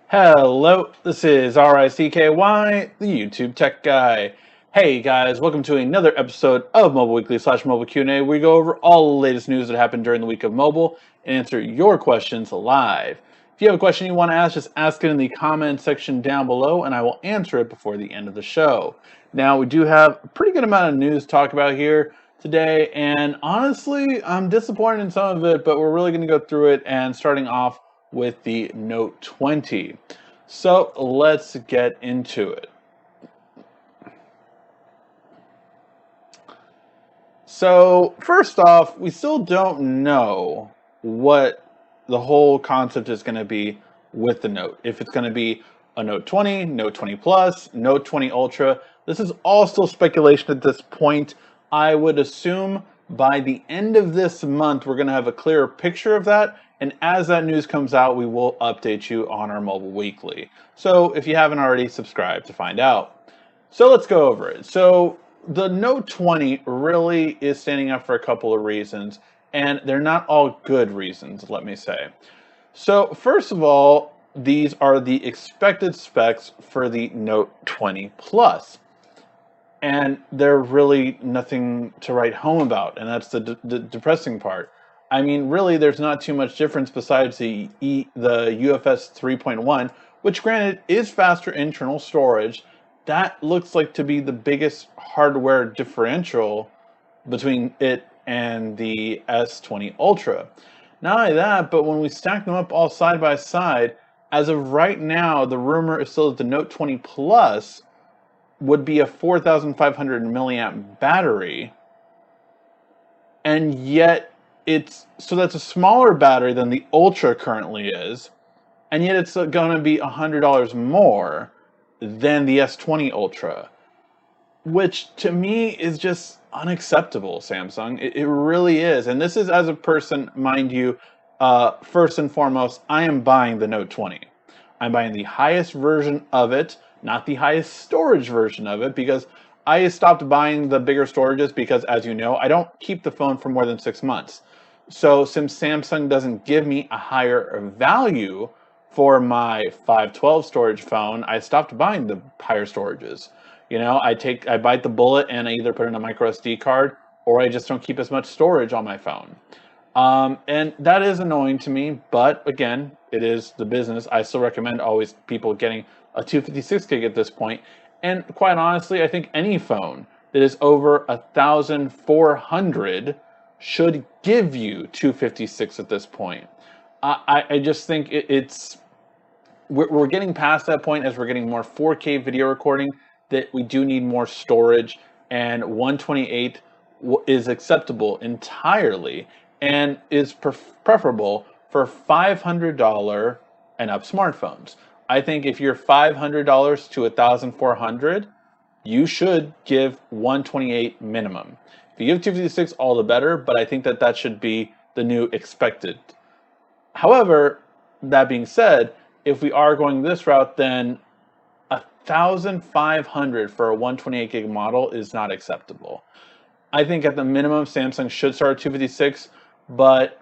Hello, this is RICKY, the YouTube Tech Guy. Hey guys, welcome to another episode of Mobile Weekly / Mobile Q&A. We go over all the latest news that happened during the week of mobile and answer your questions live. If you have a question you want to ask, just ask it in the comment section down below and I will answer it before the end of the show. Now, we do have a pretty good amount of news to talk about here today, and honestly, I'm disappointed in some of it, but we're really going to go through it, and starting off with the Note 20. So let's get into it. So first off, we still don't know what the whole concept is going to be with the Note. If it's going to be a Note 20, Note 20 Plus, Note 20 Ultra, this is all still speculation at this point. I would assume by the end of this month, we're going to have a clearer picture of that. And as that news comes out, we will update you on our Mobile Weekly. So if you haven't already, subscribe to find out. So let's go over it. So the Note 20 really is standing out for a couple of reasons, and they're not all good reasons, let me say. So first of all, these are the expected specs for the Note 20 Plus. And they're really nothing to write home about, and that's the depressing part. I mean, really, there's not too much difference besides the UFS 3.1, which granted is faster internal storage. That looks like to be the biggest hardware differential between it and the S20 Ultra. Not only that, but when we stack them up all side by side, as of right now, the rumor is still that the Note 20 Plus would be a 4,500 milliamp battery, and yet that's a smaller battery than the Ultra currently is, and yet it's going to be $100 more than the S20 Ultra, which to me is just unacceptable, Samsung. It really is. And this is as a person, mind you, first and foremost, I am buying the Note 20. I'm buying the highest version of it, not the highest storage version of it, because I stopped buying the bigger storages because, as you know, I don't keep the phone for more than 6 months. So since Samsung doesn't give me a higher value for my 512 storage phone, I stopped buying the higher storages. You know, I bite the bullet and I either put in a micro SD card or I just don't keep as much storage on my phone. And that is annoying to me, but again, it is the business. I still recommend always people getting a 256 gig at this point. And quite honestly, I think any phone that is over 1,400 should give you 256 at this point. I just think we're getting past that point as we're getting more 4K video recording, that we do need more storage, and 128 is acceptable entirely and is preferable for $500 and up smartphones. I think if you're $500 to 1,400, you should give 128 minimum. If you give 256, all the better, but I think that should be the new expected. However, that being said, if we are going this route, then 1,500 for a 128 gig model is not acceptable. I think at the minimum, Samsung should start at 256, but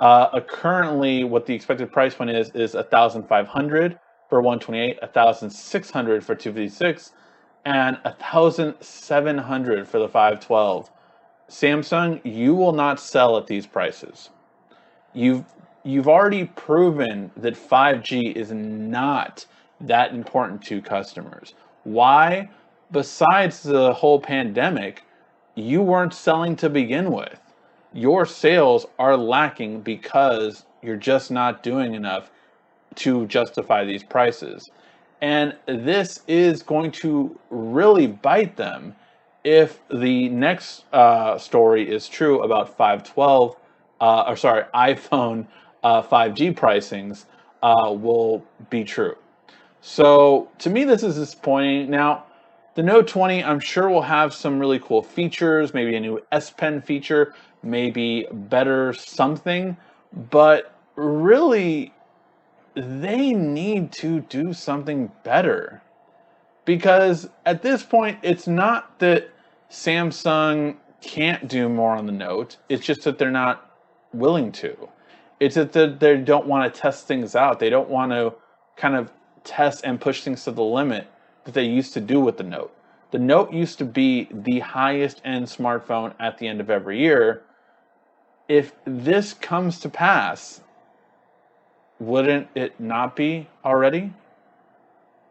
currently what the expected price point is 1,500 for 128, 1,600 for 256, and 1,700 for the 512. Samsung, you will not sell at these prices. You've already proven that 5G is not that important to customers. Why? Besides the whole pandemic, you weren't selling to begin with. Your sales are lacking because you're just not doing enough to justify these prices. And this is going to really bite them if the next story is true about 512, iPhone 5G pricings will be true. So to me, this is disappointing. Now, the Note 20, I'm sure will have some really cool features, maybe a new S Pen feature, maybe better something, but really, they need to do something better. Because at this point, it's not that Samsung can't do more on the Note, it's just that they're not willing to. It's that they don't want to test things out. They don't want to kind of test and push things to the limit that they used to do with the Note. The Note used to be the highest end smartphone at the end of every year. If this comes to pass, wouldn't it not be already?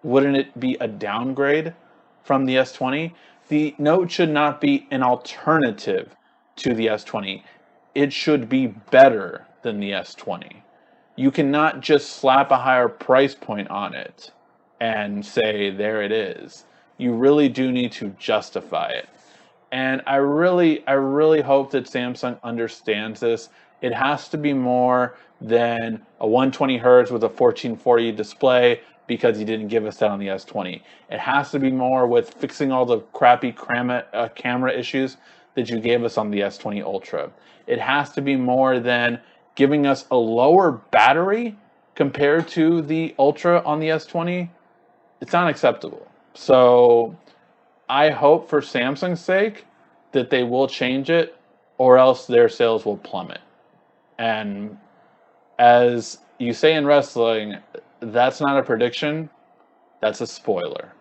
Wouldn't it be a downgrade from the S20? The Note should not be an alternative to the S20. It should be better than the S20. You cannot just slap a higher price point on it and say, there it is. You really do need to justify it. And I really hope that Samsung understands this. It has to be more than a 120 hertz with a 1440 display because you didn't give us that on the S20. It has to be more with fixing all the crappy camera issues that you gave us on the S20 Ultra. It has to be more than giving us a lower battery compared to the Ultra on the S20. It's not acceptable. So I hope for Samsung's sake that they will change it, or else their sales will plummet. And as you say in wrestling, that's not a prediction, that's a spoiler.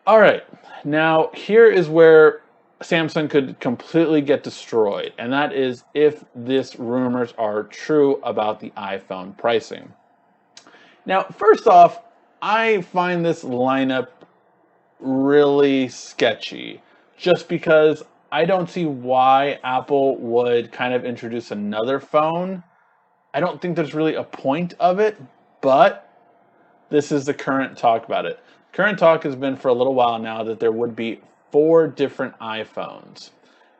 All right, now here is where Samsung could completely get destroyed, and that is if these rumors are true about the iPhone pricing. Now, first off, I find this lineup really sketchy, just because I don't see why Apple would kind of introduce another phone. I don't think there's really a point of it, but this is the current talk about it. Current talk has been for a little while now that there would be 4 different iPhones.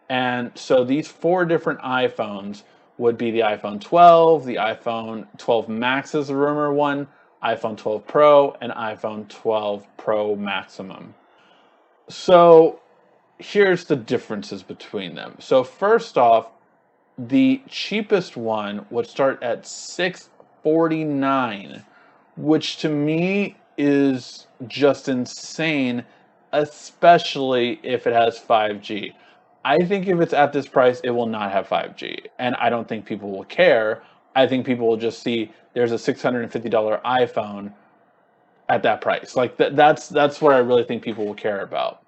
And so these 4 different iPhones would be the iPhone 12, the iPhone 12 Max is the rumor one, iPhone 12 Pro, and iPhone 12 Pro Maximum. So here's the differences between them. So first off, the cheapest one would start at $649, which to me is just insane, especially if it has 5G. I think if it's at this price, it will not have 5G, and I don't think people will care. I think people will just see there's a $650 iPhone at that price. Like that's what I really think people will care about.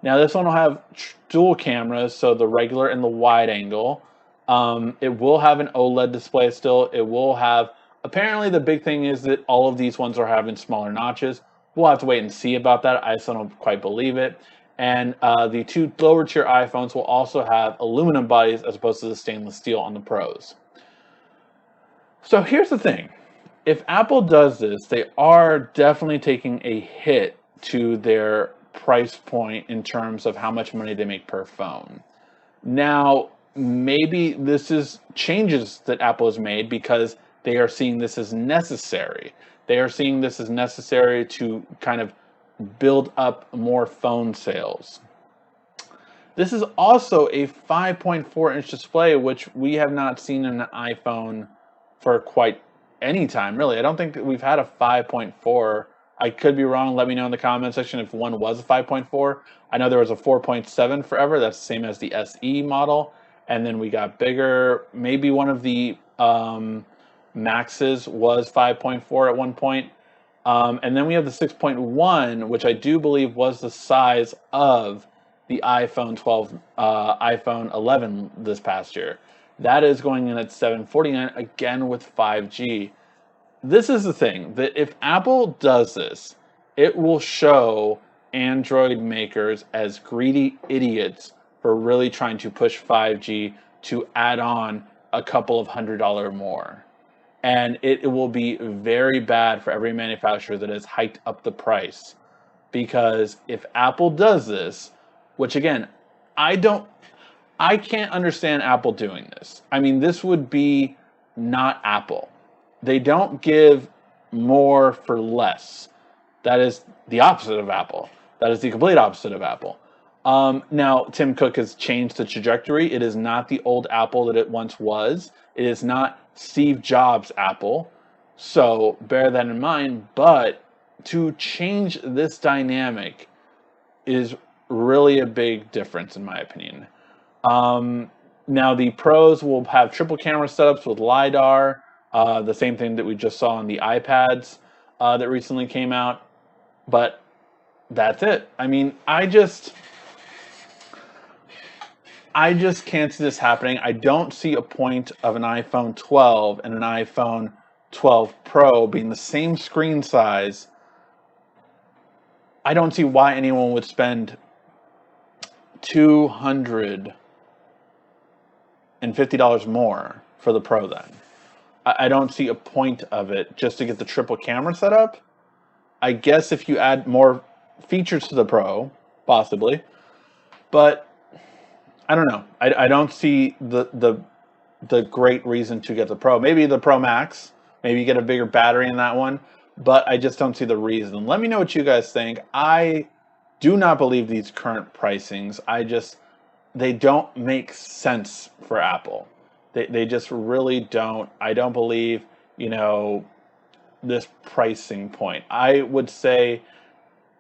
Now this one will have dual cameras, so the regular and the wide angle. It will have an OLED display still. It will have, apparently the big thing is that all of these ones are having smaller notches. We'll have to wait and see about that. I still don't quite believe it. And the 2 lower tier iPhones will also have aluminum bodies as opposed to the stainless steel on the Pros. So here's the thing. If Apple does this, they are definitely taking a hit to their price point in terms of how much money they make per phone. Now, maybe this is changes that Apple has made because they are seeing this as necessary. They are seeing this as necessary to kind of build up more phone sales. This is also a 5.4-inch display, which we have not seen in an iPhone for quite any time, really. I don't think that we've had a 5.4. I could be wrong. Let me know in the comment section if one was a 5.4. I know there was a 4.7 forever. That's the same as the SE model. And then we got bigger. Maybe one of the Maxes was 5.4 at one point. And then we have the 6.1, which I do believe was the size of the iPhone 12, iPhone 11 this past year. That is going in at $749, again with 5G. This is the thing, that if Apple does this, it will show Android makers as greedy idiots for really trying to push 5G to add on a couple of $100 more. And it will be very bad for every manufacturer that has hiked up the price. Because if Apple does this, which again, I can't understand Apple doing this. I mean, this would be not Apple. They don't give more for less. That is the opposite of Apple. That is the complete opposite of Apple. Now, Tim Cook has changed the trajectory. It is not the old Apple that it once was. It is not Steve Jobs' Apple. So bear that in mind. But to change this dynamic is really a big difference, in my opinion. Now, the Pros will have triple camera setups with LiDAR. The same thing that we just saw on the iPads that recently came out. But that's it. I mean, I just can't see this happening. I don't see a point of an iPhone 12 and an iPhone 12 Pro being the same screen size. I don't see why anyone would spend $250 more for the Pro then. I don't see a point of it just to get the triple camera set up. I guess if you add more features to the Pro, possibly. But I don't know. I don't see the great reason to get the Pro. Maybe the Pro Max. Maybe you get a bigger battery in that one. But I just don't see the reason. Let me know what you guys think. I do not believe these current pricings. They don't make sense for Apple. They just really don't. I don't believe, this pricing point. I would say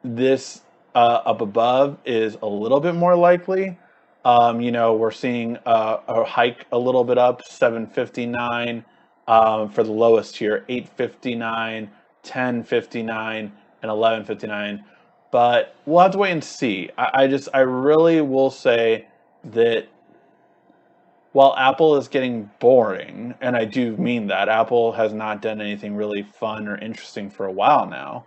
this up above is a little bit more likely. We're seeing a hike a little bit up, $759 for the lowest tier, $859, $1059, and $1159. But we'll have to wait and see. I really will say that while Apple is getting boring, and I do mean that, Apple has not done anything really fun or interesting for a while now.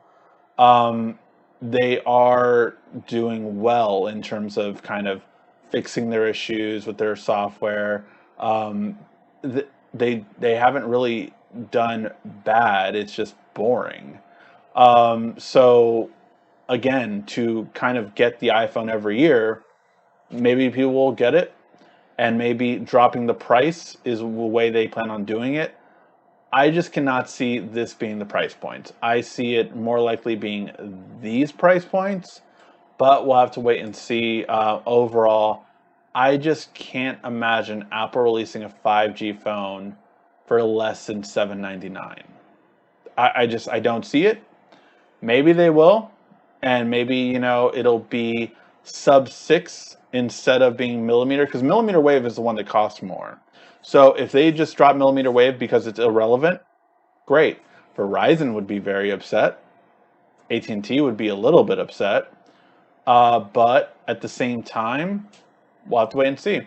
They are doing well in terms of kind of fixing their issues with their software. They haven't really done bad. It's just boring. So again, to kind of get the iPhone every year, maybe people will get it, and maybe dropping the price is the way they plan on doing it. I just cannot see this being the price point. I see it more likely being these price points, but we'll have to wait and see. Overall, I just can't imagine Apple releasing a 5G phone for less than $799. I don't see it. Maybe they will, and maybe it'll be sub 6 instead of being millimeter, because millimeter wave is the one that costs more. So if they just drop millimeter wave because it's irrelevant, great. Verizon would be very upset. AT&T would be a little bit upset. But at the same time, we'll have to wait and see.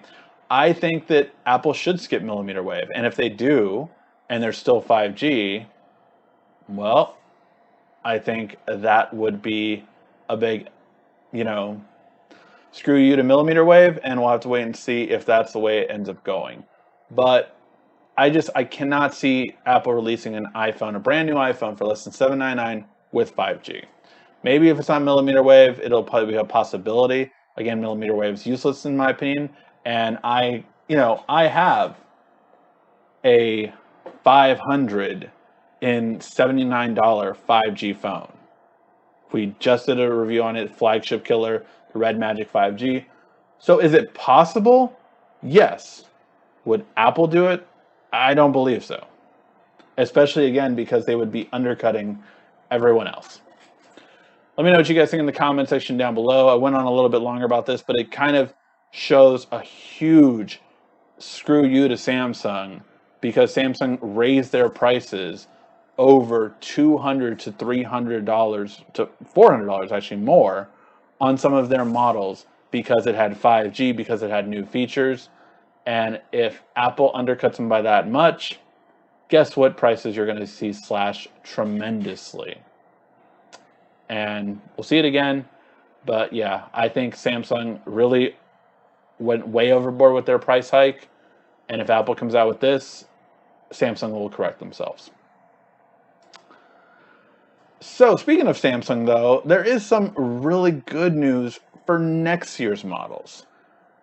I think that Apple should skip millimeter wave. And if they do, and there's still 5G, well, I think that would be a big, screw you to millimeter wave, and we'll have to wait and see if that's the way it ends up going. But I cannot see Apple releasing a brand new iPhone for less than $799 with 5G. Maybe if it's not millimeter wave, it'll probably be a possibility. Again, millimeter wave is useless in my opinion, and I have a $579 5G phone. We just did a review on it, flagship killer, the Red Magic 5G. So is it possible? Yes. Would Apple do it? I don't believe so. Especially, again, because they would be undercutting everyone else. Let me know what you guys think in the comment section down below. I went on a little bit longer about this, but it kind of shows a huge screw you to Samsung, because Samsung raised their prices over $200 to $300 to $400 actually more on some of their models because it had 5G, because it had new features. And if Apple undercuts them by that much, guess what prices you're going to see slash tremendously. And we'll see it again. But yeah, I think Samsung really went way overboard with their price hike. And if Apple comes out with this, Samsung will correct themselves. So speaking of Samsung though, there is some really good news for next year's models.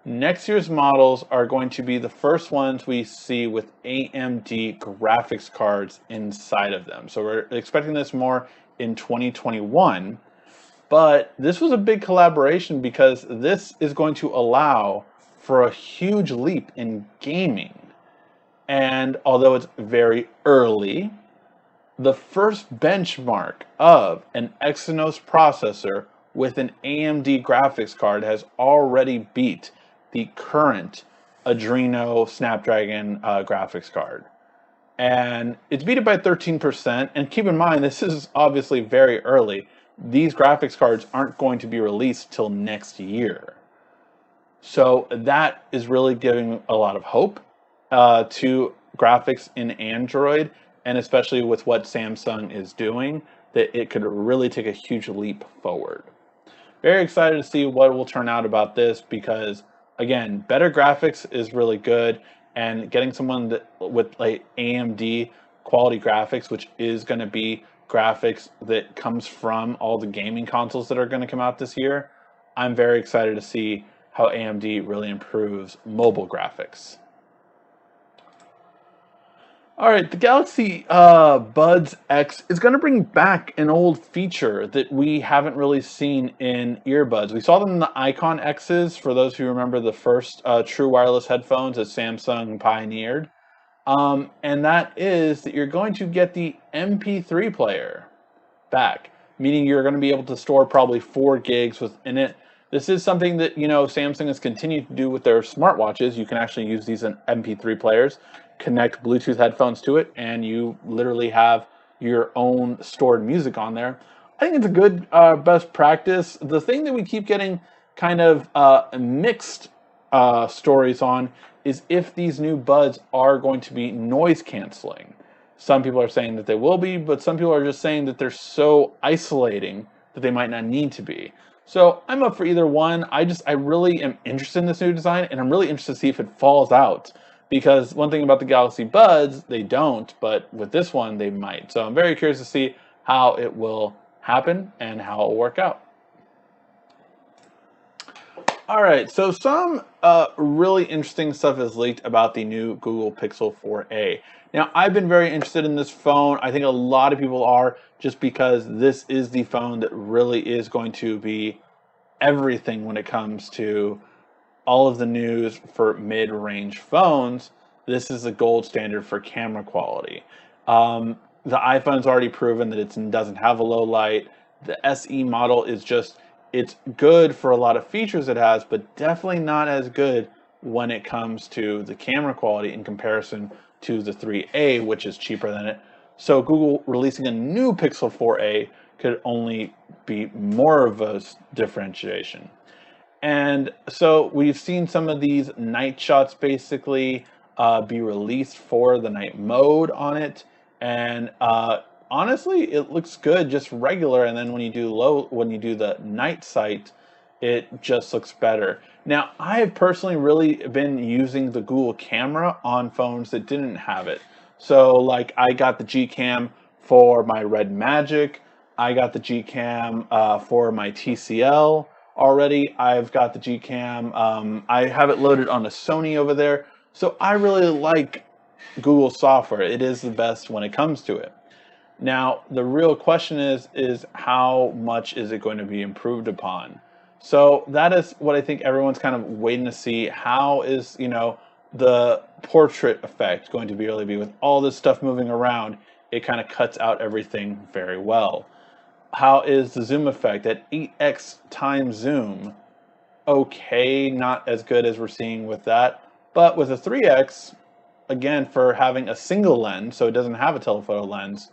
Next year's models are going to be the first ones we see with AMD graphics cards inside of them. So we're expecting this more in 2021, but this was a big collaboration because this is going to allow for a huge leap in gaming. And although it's very early, the first benchmark of an Exynos processor with an AMD graphics card has already beat the current Adreno Snapdragon graphics card. and it's beat it by 13%. And keep in mind, this is obviously very early. These graphics cards aren't going to be released till next year. So that is really giving a lot of hope to graphics in Android, and especially with what Samsung is doing, that it could really take a huge leap forward. Very excited to see what will turn out about this because, again, better graphics is really good, and getting someone that with like AMD quality graphics, which is going to be graphics that comes from all the gaming consoles that are going to come out this year, I'm very excited to see how AMD really improves mobile graphics. All right, the Galaxy Buds X is going to bring back an old feature that we haven't really seen in earbuds. We saw them in the Icon X's, for those who remember the first true wireless headphones that Samsung pioneered. And that is that you're going to get the MP3 player back, meaning you're going to be able to store probably 4 gigs within it. This is something that, Samsung has continued to do with their smartwatches. You can actually use these MP3 players, connect Bluetooth headphones to it, and you literally have your own stored music on there. I think it's a good best practice. The thing that we keep getting kind of mixed stories on is if these new buds are going to be noise canceling. Some people are saying that they will be, but some people are just saying that they're so isolating that they might not need to be. So I'm up for either one. I really am interested in this new design, and I'm really interested to see if it falls out. Because one thing about the Galaxy Buds, they don't, but with this one, they might. So I'm very curious to see how it will happen and how it will work out. All right, so some really interesting stuff is leaked about the new Google Pixel 4a. Now, I've been very interested in this phone. I think a lot of people are, just because this is the phone that really is going to be everything when it comes to all of the news for mid-range phones. This is the gold standard for camera quality. The iPhone's already proven that it doesn't have a low light. The SE model is it's good for a lot of features it has, but definitely not as good when it comes to the camera quality in comparison to the 3A, which is cheaper than it. So Google releasing a new Pixel 4a could only be more of a differentiation. And so we've seen some of these night shots basically be released for the night mode on it. And honestly, it looks good, just regular. And then when you do the night sight, it just looks better. Now, I have personally really been using the Google camera on phones that didn't have it. So like I got the Gcam for my Red Magic. I got the Gcam for my TCL already. I've got the Gcam. I have it loaded on a Sony over there. So I really like Google software. It is the best when it comes to it. Now, the real question is how much is it going to be improved upon? So that is what I think everyone's kind of waiting to see. How is, the portrait effect going to really be with all this stuff moving around? It kind of cuts out everything very well. How is the zoom effect at 8x times zoom? Okay, not as good as we're seeing with that. But with a 3x, again, for having a single lens, so it doesn't have a telephoto lens,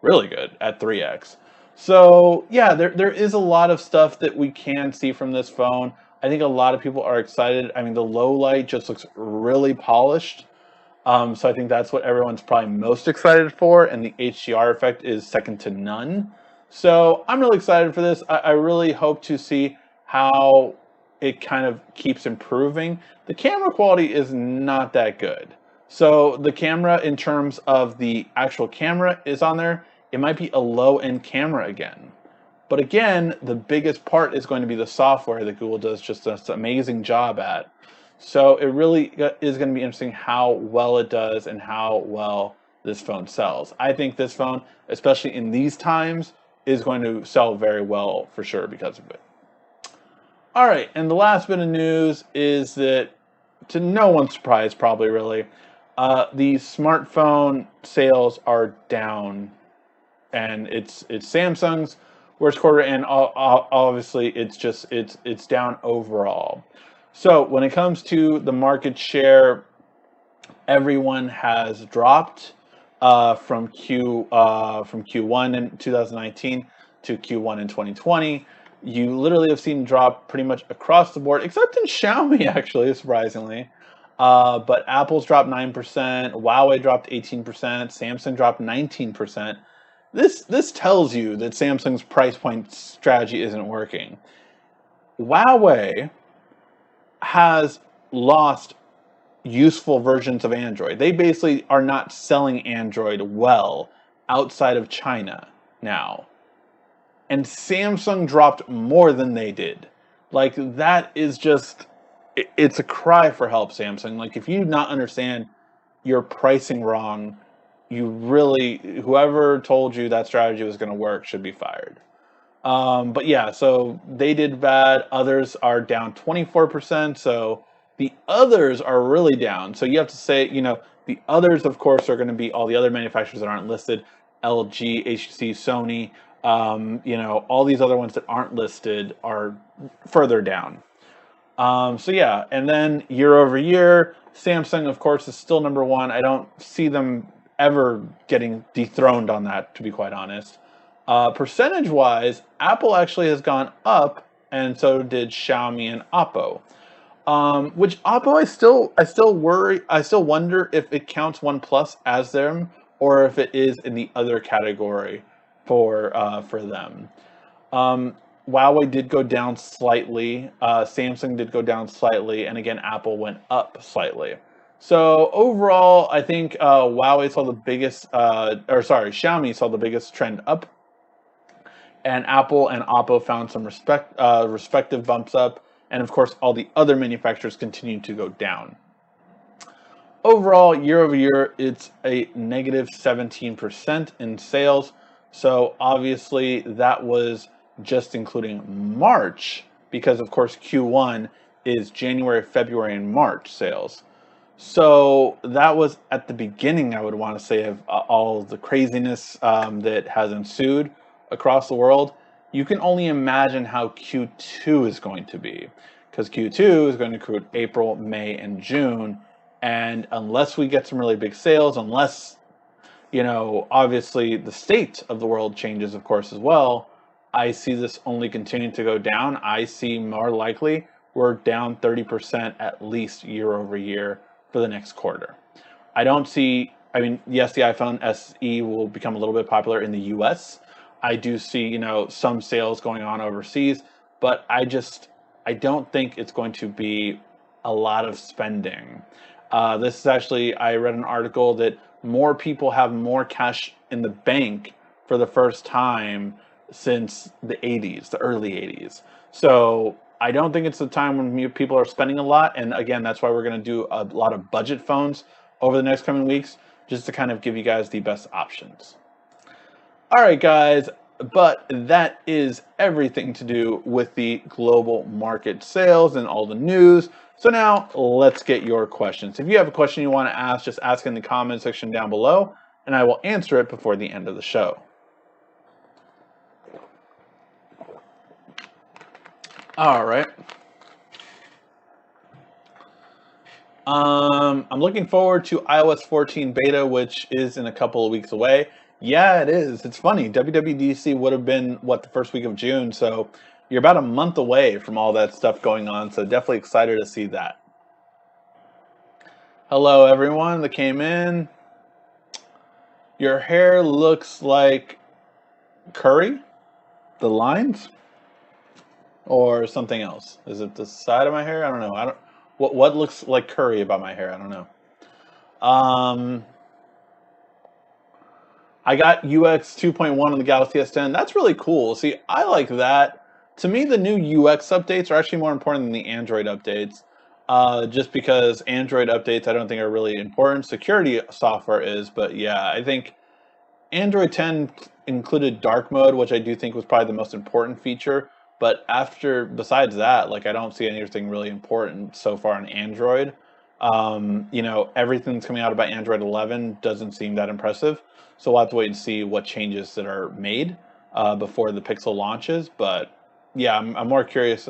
really good at 3x. So yeah, there is a lot of stuff that we can see from this phone. I think a lot of people are excited. I mean, the low light just looks really polished. So I think that's what everyone's probably most excited for, and the HDR effect is second to none. So I'm really excited for this. I really hope to see how it kind of keeps improving. The camera quality is not that good. So the camera, in terms of the actual camera is on there, it might be a low-end camera again. But again, the biggest part is going to be the software that Google does just an amazing job at. So it really is going to be interesting how well it does and how well this phone sells. I think this phone, especially in these times, is going to sell very well for sure because of it. All right, and the last bit of news is that, to no one's surprise probably really, the smartphone sales are down, and it's Samsung's worst quarter, and obviously it's down overall. So when it comes to the market share, everyone has dropped. from Q1 in 2019 to Q1 in 2020. You literally have seen drop pretty much across the board, except in Xiaomi, actually, surprisingly. But Apple's dropped 9%, Huawei dropped 18%, Samsung dropped 19%. This tells you that Samsung's price point strategy isn't working. Huawei has lost useful versions of Android. They basically are not selling Android well outside of China now. And Samsung dropped more than they did. Like, that is just, it's a cry for help, Samsung. Like, if you do not understand your pricing wrong, you really, whoever told you that strategy was going to work should be fired. But yeah, so they did bad. Others are down 24%. So the others are really down. So you have to say, the others, of course, are going to be all the other manufacturers that aren't listed: LG, HTC, Sony. All these other ones that aren't listed are further down. So yeah, and then year over year, Samsung, of course, is still number one. I don't see them ever getting dethroned on that, to be quite honest. Percentage-wise, Apple actually has gone up, and so did Xiaomi and Oppo. Which Oppo, I still wonder if it counts OnePlus as them, or if it is in the other category for them. Huawei did go down slightly. Samsung did go down slightly, and again, Apple went up slightly. So overall, I think Xiaomi saw the biggest trend up, and Apple and Oppo found some respective bumps up, and of course, all the other manufacturers continued to go down. Overall, year over year, it's a negative 17% in sales. So obviously, that was just including March, because of course Q1 is January, February, and March sales. So that was at the beginning, I would want to say, of all the craziness that has ensued across the world. You can only imagine how Q2 is going to be, because Q2 is going to include April, May, and June. And unless we get some really big sales, unless, obviously the state of the world changes, of course, as well, I see this only continuing to go down. I see more likely we're down 30% at least year over year for the next quarter. Yes, the iPhone SE will become a little bit popular in the US. I do see, some sales going on overseas, but I don't think it's going to be a lot of spending. This is actually, I read an article that more people have more cash in the bank for the first time since the 80s, the early 80s. So I don't think it's the time when people are spending a lot. And again, that's why we're going to do a lot of budget phones over the next coming weeks, just to kind of give you guys the best options. All right, guys, but that is everything to do with the global market sales and all the news. So now let's get your questions. If you have a question you want to ask, just ask in the comment section down below, and I will answer it before the end of the show. All right. I'm looking forward to iOS 14 beta, which is in a couple of weeks away. Yeah, it is. It's funny. WWDC would have been, the first week of June, so you're about a month away from all that stuff going on, so definitely excited to see that. Hello, everyone that came in. Your hair looks like curry? The lines? Or something else? Is it the side of my hair? I don't know. What looks like curry about my hair? I don't know. I got UX 2.1 on the Galaxy S10. That's really cool. See, I like that. To me, the new UX updates are actually more important than the Android updates. Just because Android updates I don't think are really important. Security software is, but yeah, I think Android 10 included dark mode, which I do think was probably the most important feature. But besides that, I don't see anything really important so far on Android. Everything that's coming out about Android 11 doesn't seem that impressive. So we'll have to wait and see what changes that are made before the Pixel launches. But yeah, I'm more curious.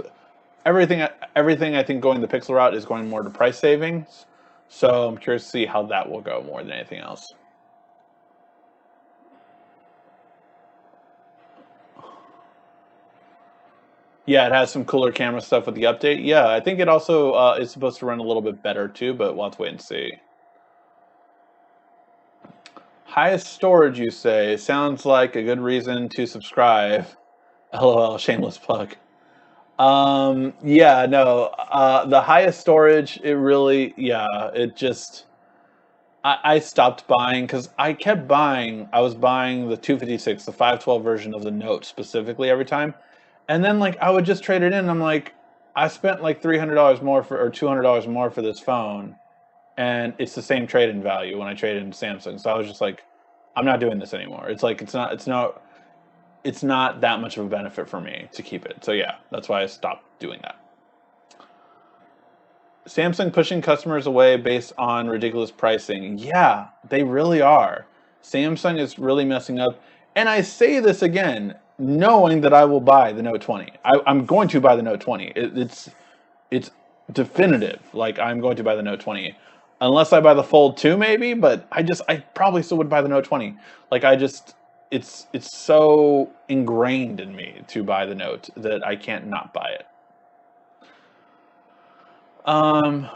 Everything I think going the Pixel route is going more to price savings. So I'm curious to see how that will go more than anything else. Yeah, it has some cooler camera stuff with the update. Yeah, I think it also is supposed to run a little bit better too, but we'll have to wait and see. Highest storage, you say? Sounds like a good reason to subscribe. LOL, shameless plug. Yeah, no, the highest storage, it really, yeah, it just, I stopped buying because I was buying the 256, the 512 version of the Note specifically every time. And then like I would just trade it in. I'm like, I spent like $300 more for, or $200 more for this phone, and it's the same trade-in value when I traded in Samsung. So I was just like, I'm not doing this anymore. It's like it's not that much of a benefit for me to keep it. So yeah, that's why I stopped doing that. Samsung pushing customers away based on ridiculous pricing. Yeah, they really are. Samsung is really messing up. And I say this again, knowing that I will buy the Note 20. I'm going to buy the Note 20. It's definitive. Like I'm going to buy the Note 20. Unless I buy the Fold 2 maybe, but I probably still would buy the Note 20. Like it's so ingrained in me to buy the Note that I can't not buy it. Um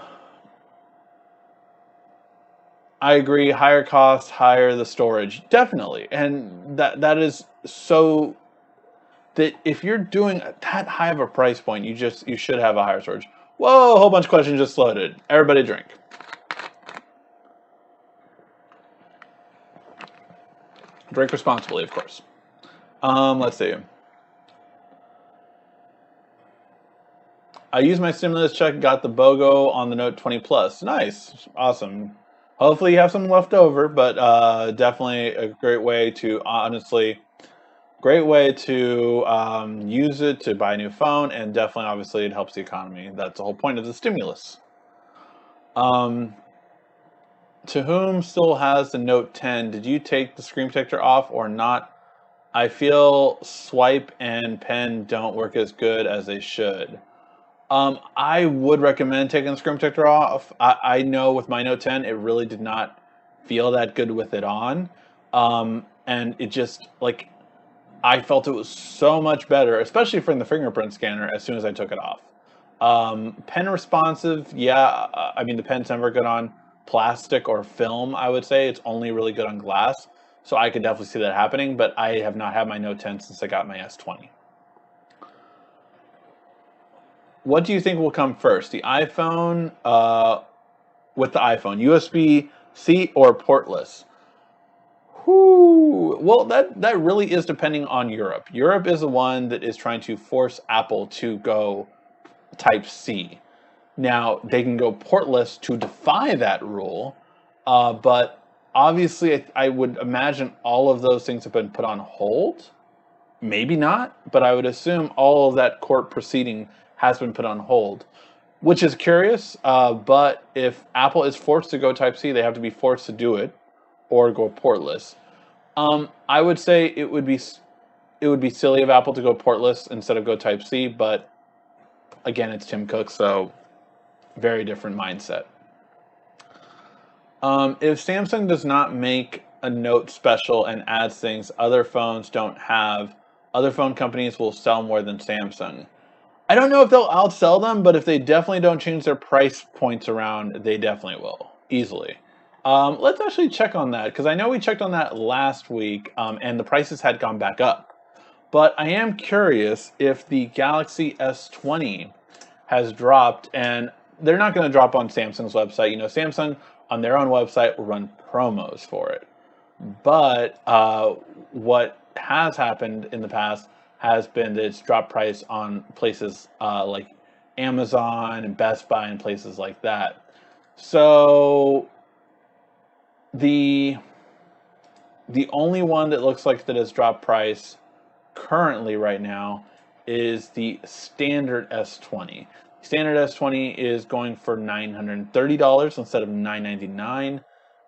I agree. Higher cost, higher the storage, definitely, and that is so that if you're doing that high of a price point, you should have a higher storage. Whoa, a whole bunch of questions just loaded. Everybody drink. Drink responsibly, of course. Let's see. I used my stimulus check, got the BOGO on the Note 20 Plus. Nice, awesome. Hopefully you have some left over, but definitely a great way to honestly. Great way to use it to buy a new phone, and definitely, obviously, it helps the economy. That's the whole point of the stimulus. Um, to whom still has the Note 10, did you take the screen protector off or not? I feel swipe and pen don't work as good as they should. I would recommend taking the screen protector off. I know with my Note 10, it really did not feel that good with it on. And it just, like, I felt it was so much better, especially from the fingerprint scanner, as soon as I took it off. Pen responsive, yeah. I mean, the pen's never good on plastic or film, I would say. It's only really good on glass. So I could definitely see that happening, but I have not had my Note 10 since I got my S20. What do you think will come first? The iPhone with the iPhone, USB-C or portless? Whew. Well, that really is depending on Europe. Europe is the one that is trying to force Apple to go Type C. Now they can go portless to defy that rule, but obviously I would imagine all of those things have been put on hold. Maybe not, but I would assume all of that court proceeding has been put on hold, which is curious. But if Apple is forced to go Type C, they have to be forced to do it or go portless. I would say it would be silly of Apple to go portless instead of go Type C, but again, it's Tim Cook, so very different mindset. If Samsung does not make a Note special and adds things other phones don't have, other phone companies will sell more than Samsung. I don't know if they'll outsell them, but if they definitely don't change their price points around, they definitely will, easily. Let's actually check on that, because I know we checked on that last week, and the prices had gone back up. But I am curious if the Galaxy S20 has dropped, and they're not going to drop on Samsung's website. You know, Samsung on their own website will run promos for it. But what has happened in the past has been that it's dropped price on places like Amazon and Best Buy and places like that. So the the only one that looks like that has dropped price currently right now is the standard S20. Standard S20 is going for $930 instead of $999.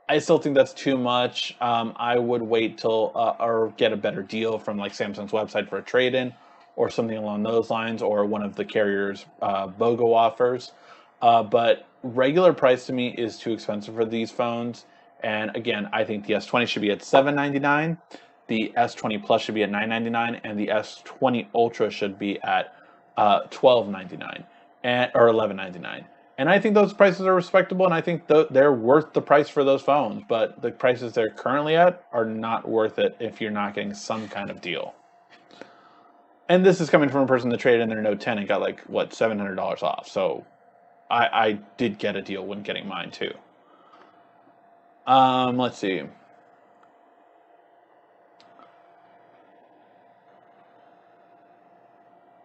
I still think that's too much. I would wait till or get a better deal from like Samsung's website for a trade-in or something along those lines, or one of the carriers' BOGO offers. But regular price to me is too expensive for these phones. And again, I think the S20 should be at $799, the S20 Plus should be at $999, and the S20 Ultra should be at $12.99 and or $11.99. And I think those prices are respectable, and I think they're worth the price for those phones. But the prices they're currently at are not worth it if you're not getting some kind of deal. And this is coming from a person that traded in their Note 10 and got like what, $700 off. So I did get a deal when getting mine too. Let's see.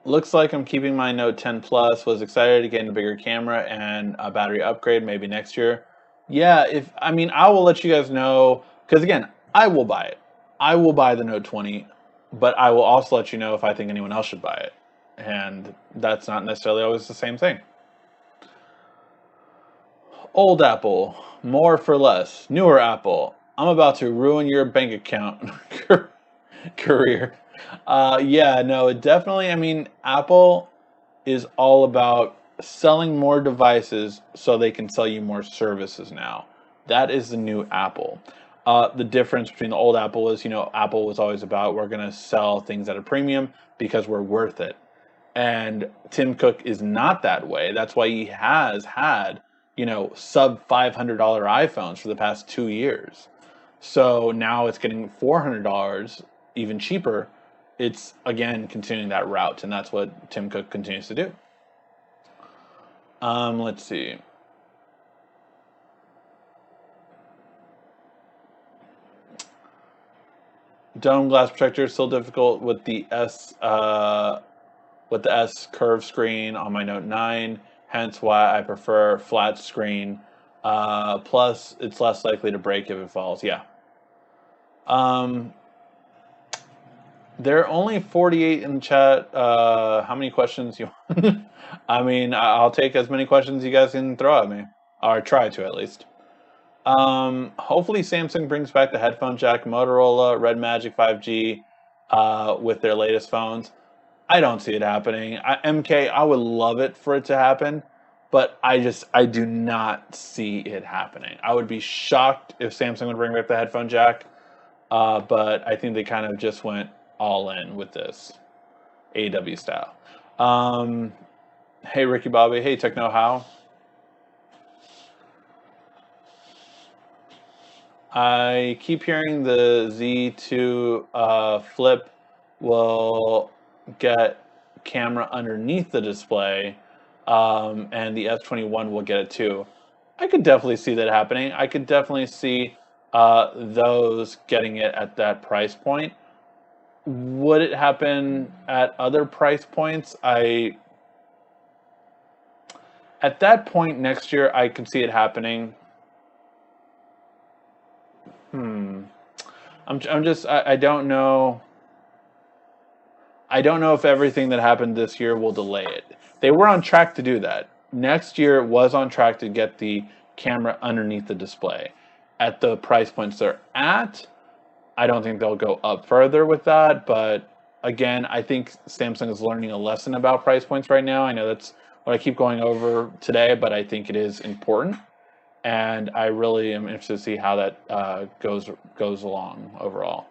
Looks like I'm keeping my Note 10 Plus. Was excited to get a bigger camera and a battery upgrade maybe next year. Yeah, I will let you guys know, because again, I will buy it. I will buy the Note 20, but I will also let you know if I think anyone else should buy it. And that's not necessarily always the same thing. Old Apple, more for less. Newer Apple, I'm about to ruin your bank account career. Yeah, no, it definitely, Apple is all about selling more devices so they can sell you more services now. That is the new Apple. The difference between the old Apple is, Apple was always about, we're going to sell things at a premium because we're worth it. And Tim Cook is not that way. That's why he has had, sub $500 iPhones for the past 2 years. So now it's getting $400, even cheaper. It's, again, continuing that route, and that's what Tim Cook continues to do. Let's see. Dome glass protector is still difficult with the S curved screen on my Note 9, hence why I prefer flat screen. Plus, it's less likely to break if it falls. Yeah. There are only 48 in the chat. How many questions you want? I'll take as many questions you guys can throw at me, or try to at least. Hopefully Samsung brings back the headphone jack. Motorola, Red Magic 5G, with their latest phones. I don't see it happening. MK, I would love it for it to happen, but I do not see it happening. I would be shocked if Samsung would bring back the headphone jack, but I think they kind of just went all in with this, AW style. Hey, Ricky Bobby. Hey, Techno How. I keep hearing the Z2 Flip will get camera underneath the display, and the S21 will get it too. I could definitely see that happening. I could definitely see those getting it at that price point. Would it happen at other price points? At that point next year, I could see it happening. I don't know. I don't know if everything that happened this year will delay it. They were on track to do that. Next year was on track to get the camera underneath the display. At the price points they're at, I don't think they'll go up further with that. But again, I think Samsung is learning a lesson about price points right now. I know that's what I keep going over today, but I think it is important. And I really am interested to see how that goes along overall.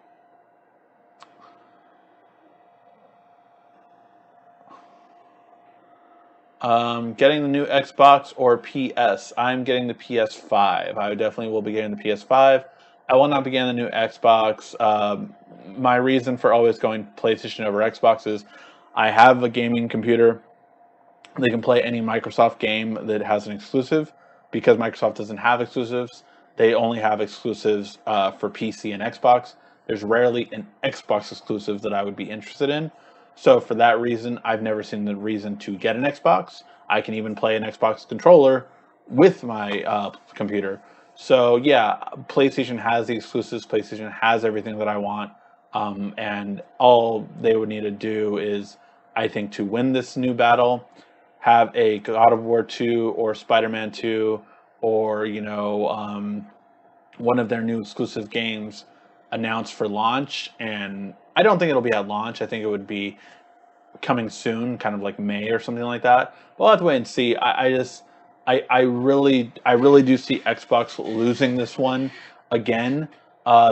Getting the new Xbox or PS? I'm getting the PS5. I definitely will be getting the PS5. I will not be getting the new Xbox. My reason for always going PlayStation over Xbox is I have a gaming computer. They can play any Microsoft game that has an exclusive. Because Microsoft doesn't have exclusives, they only have exclusives for PC and Xbox. There's rarely an Xbox exclusive that I would be interested in. So for that reason, I've never seen the reason to get an Xbox. I can even play an Xbox controller with my computer. So yeah, PlayStation has the exclusives. PlayStation has everything that I want. And all they would need to do is, I think, to win this new battle, have a God of War 2 or Spider-Man 2 or, one of their new exclusive games announced for launch. And I don't think it'll be at launch. I think it would be coming soon, kind of like May or something like that. We'll have to wait and see. I really do see Xbox losing this one again,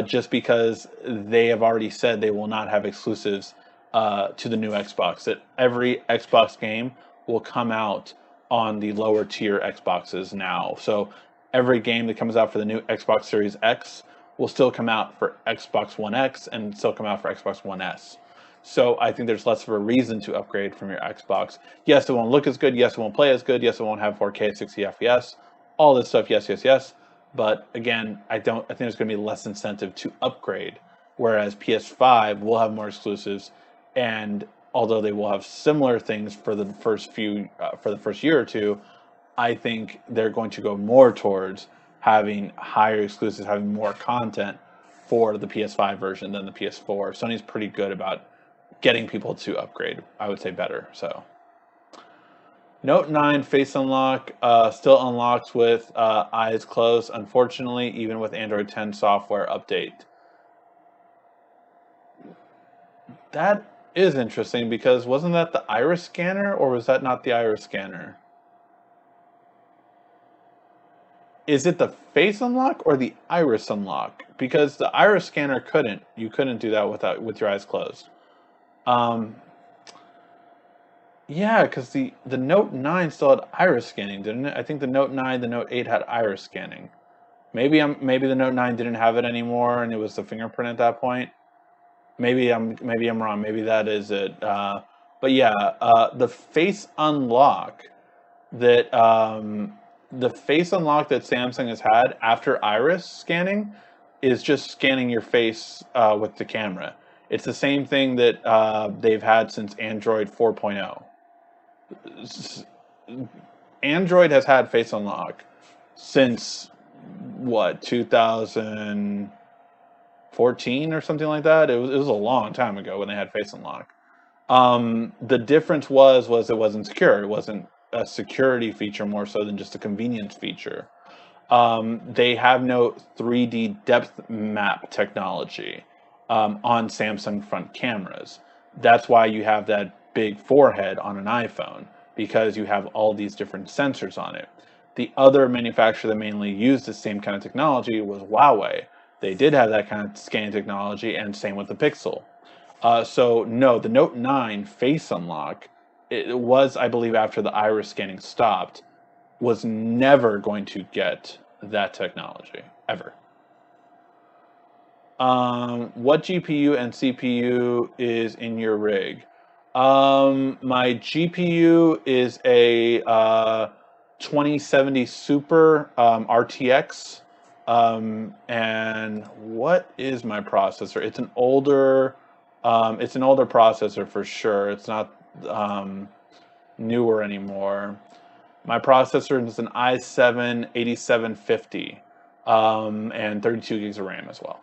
just because they have already said they will not have exclusives to the new Xbox. That every Xbox game will come out on the lower tier Xboxes now. So every game that comes out for the new Xbox Series X will still come out for Xbox One X and still come out for Xbox One S. So I think there's less of a reason to upgrade from your Xbox. Yes, it won't look as good. Yes, it won't play as good. Yes, it won't have 4K 60 FPS. All this stuff, yes, yes, yes. But again, I think there's going to be less incentive to upgrade. Whereas PS5 will have more exclusives, and although they will have similar things for the first year or two, I think they're going to go more towards having higher exclusives, having more content for the PS5 version than the PS4. Sony's pretty good about getting people to upgrade. I would say better. So Note 9 Face Unlock still unlocks with eyes closed, unfortunately, even with Android 10 software update. That is interesting, because wasn't that the iris scanner, or was that not the iris scanner? Is it the face unlock or the iris unlock? Because the iris scanner you couldn't do that with your eyes closed. Yeah, because the Note 9 still had iris scanning, didn't it? I think the Note 9, the Note 8 had iris scanning. Maybe the Note 9 didn't have it anymore, and it was the fingerprint at that point. Maybe I'm wrong. Maybe that is it. But yeah, the face unlock that Samsung has had after iris scanning is just scanning your face with the camera. It's the same thing that they've had since Android 4.0. Android has had face unlock since what, 2014 or something like that. It was a long time ago when they had face unlock. The difference was it wasn't secure. It wasn't a security feature, more so than just a convenience feature. They have no 3D depth map technology on Samsung front cameras. That's why you have that big forehead on an iPhone, because you have all these different sensors on it. The other manufacturer that mainly used the same kind of technology was Huawei. They did have that kind of scanning technology, and same with the Pixel. So no, the Note 9 face unlock, it was, I believe, after the iris scanning stopped, was never going to get that technology, ever. What GPU and CPU is in your rig? My GPU is a 2070 Super RTX. And what is my processor? It's an older processor for sure. It's not newer anymore. My processor is an i7 8750 and 32 gigs of RAM as well.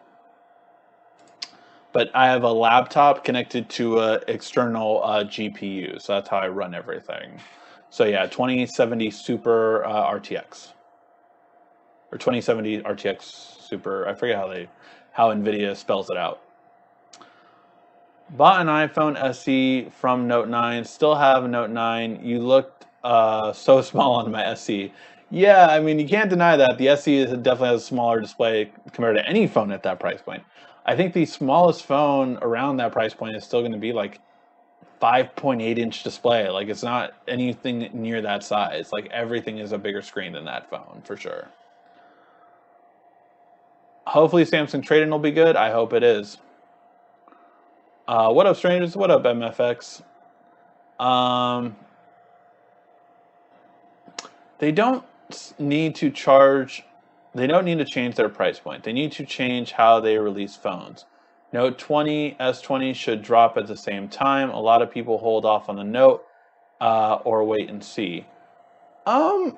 But I have a laptop connected to an external GPU, so that's how I run everything. So yeah, 2070 Super RTX. Or 2070 RTX Super, I forget how NVIDIA spells it out. Bought an iPhone SE from Note 9, still have a Note 9. You looked so small on my SE. Yeah, I mean, you can't deny that. The SE definitely has a smaller display compared to any phone at that price point. I think the smallest phone around that price point is still going to be like 5.8-inch display. Like, it's not anything near that size. Like, everything is a bigger screen than that phone, for sure. Hopefully Samsung trade-in will be good. I hope it is. What up, strangers? What up, MFX? They don't need to change their price point. They need to change how they release phones. Note 20, S20 should drop at the same time. A lot of people hold off on the Note or wait and see. I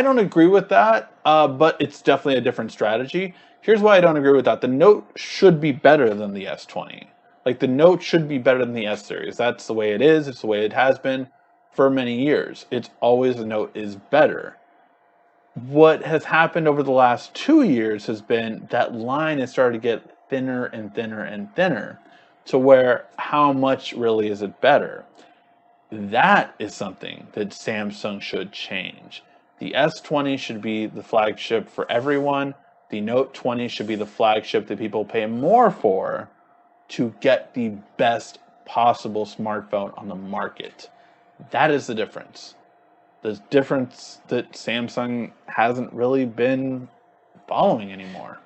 don't agree with that, but it's definitely a different strategy. Here's why I don't agree with that. The Note should be better than the S20. Like, the Note should be better than the S series. That's the way it is. It's the way it has been for many years. It's always the Note is better. What has happened over the last 2 years has been that line has started to get thinner and thinner and thinner, to where how much really is it better? That is something that Samsung should change. The S20 should be the flagship for everyone. The Note 20 should be the flagship that people pay more for to get the best possible smartphone on the market. That is the difference. The difference that Samsung hasn't really been following anymore.